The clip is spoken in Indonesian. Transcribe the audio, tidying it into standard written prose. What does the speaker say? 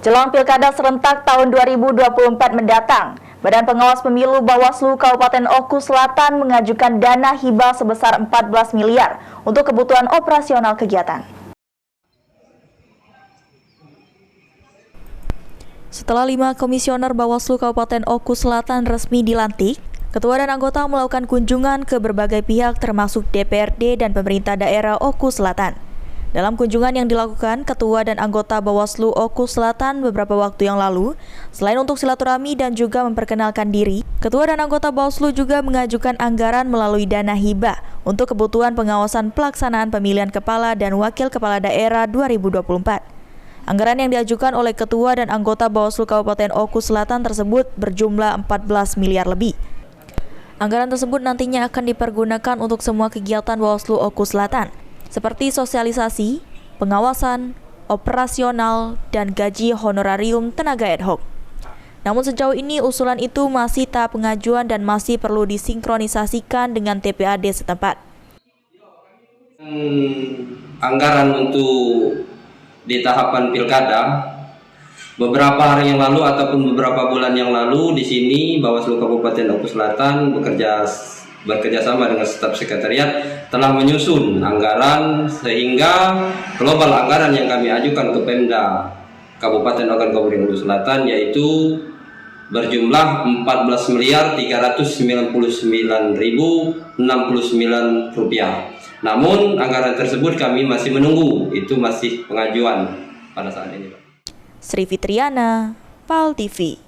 Jelang Pilkada serentak tahun 2024 mendatang, Badan Pengawas Pemilu Bawaslu Kabupaten Oku Selatan mengajukan dana hibah sebesar 14 miliar untuk kebutuhan operasional kegiatan. Setelah 5 komisioner Bawaslu Kabupaten Oku Selatan resmi dilantik, ketua dan anggota melakukan kunjungan ke berbagai pihak termasuk DPRD dan pemerintah daerah Oku Selatan. Dalam kunjungan yang dilakukan, ketua dan anggota Bawaslu Oku Selatan beberapa waktu yang lalu, selain untuk silaturahmi dan juga memperkenalkan diri, ketua dan anggota Bawaslu juga mengajukan anggaran melalui dana hibah untuk kebutuhan pengawasan pelaksanaan pemilihan kepala dan wakil kepala daerah 2024. Anggaran yang diajukan oleh ketua dan anggota Bawaslu Kabupaten Oku Selatan tersebut berjumlah 14 miliar lebih. Anggaran tersebut nantinya akan dipergunakan untuk semua kegiatan Bawaslu Oku Selatan, seperti sosialisasi, pengawasan, operasional, dan gaji honorarium tenaga ad hoc. Namun sejauh ini usulan itu masih tahap pengajuan dan masih perlu disinkronisasikan dengan TPAD setempat. Anggaran untuk di tahapan pilkada, beberapa hari yang lalu ataupun beberapa bulan yang lalu di sini Bawaslu Kabupaten Oku Selatan bekerja sama dengan staf sekretariat telah menyusun anggaran sehingga global anggaran yang kami ajukan ke Pemda Kabupaten Oku Selatan yaitu berjumlah 14.399.069 rupiah. Namun anggaran tersebut kami masih menunggu, itu masih pengajuan pada saat ini, Pak. Sri Fitriana, PAL TV.